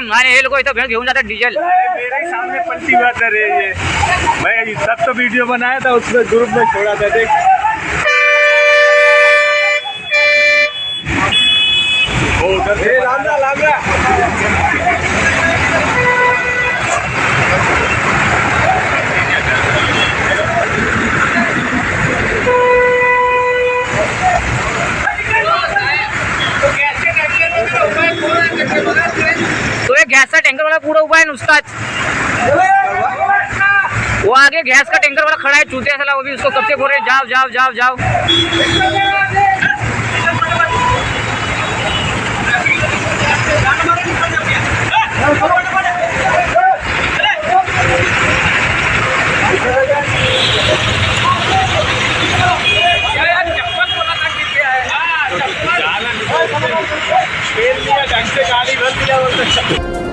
काम आणि हे लोक इथं भेट घेऊन जातात डिझेल. मेरे सामने पलटी बात कर रहे हैं ये. मैं तब तो वीडियो बनाया था उसमें ग्रुप में छोड़ा था देख. ओ उधर से लागा तो ये गैस का टैंकर वाला पूरा उभा है नुसकाच. वो आगे गैस का टैंकर वाला खड़ा है चूतिया साला. वो भी उसको कब से बोल रहे जाओ जाओ जाओ जाओ. ढंग से गाड़ी भर दिया.